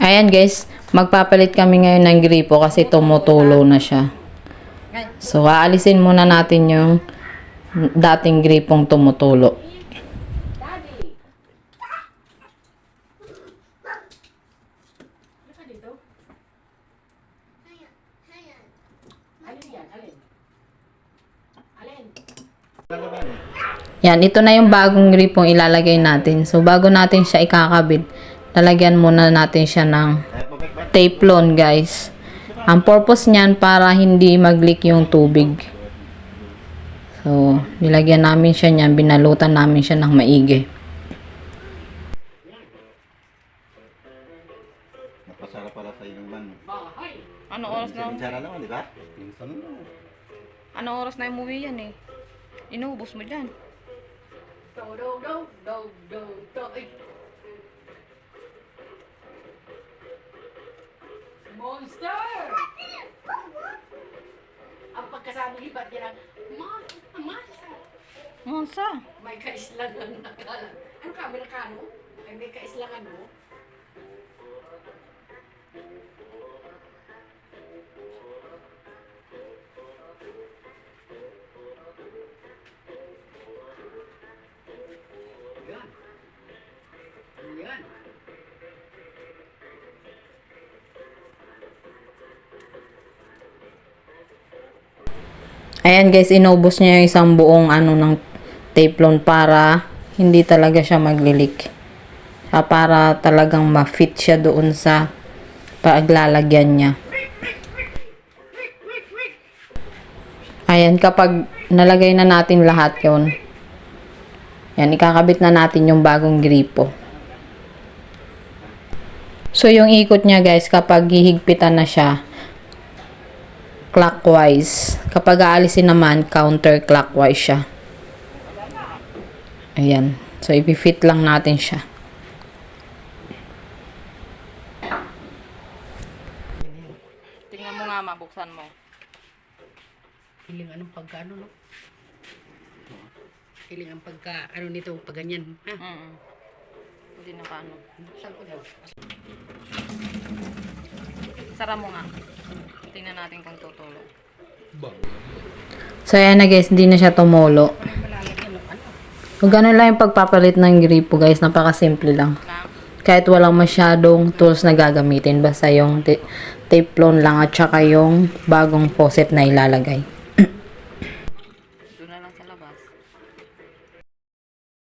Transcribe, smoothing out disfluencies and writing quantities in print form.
Ayan guys, magpapalit kami ngayon ng gripo kasi tumutulo na siya. So, aalisin muna natin yung dating gripong tumutulo. Yan, ito na yung bagong gripong ilalagay natin. So, bago natin siya ikakabit, lalagyan muna natin siya ng Teflon, guys. Ang purpose niyan para hindi mag-leak yung tubig. So, nilagyan namin siya niyan, binalutan namin siya ng maigi. Napasara pala sa inuman. Ano oras na? Pinsan lang, di ba? Pinsan lang. Ano oras na umuwi yan eh? Inuubos mo dyan. Monster! Ang pagkasama hibat niya lang, Monster! Monsa? May kaislangan na kalan. Ano ka, Amerikano? Ay, may kaislangan mo? Yan. Yan. Ayan guys, inubos niya yung isang buong ng Teflon para hindi talaga siya maglilik. Para talagang ma-fit siya doon sa paglalagyan niya. Ayan, kapag nalagay na natin lahat yon, yan, ikakabit na natin yung bagong gripo. So, yung ikot niya guys, kapag hihigpitan na siya, clockwise. Kapag aalisin naman, counterclockwise siya. Ayan. So, ipifit lang natin siya. Tingnan mo nga, mabuksan mo. Hiling anong pagka no? Hiling ang pagka, nito, pag ganyan. Ha? Hindi na paano. Saan ko daw? Sara mo nga. Tingnan natin kung tutulog. So, ayan na guys, hindi na siya tumulo. Kung ganun lang yung pagpapalit ng gripo guys, napakasimple lang. Kahit walang masyadong tools na gagamitin, basta yung Teflon lang at saka yung bagong faucet na ilalagay.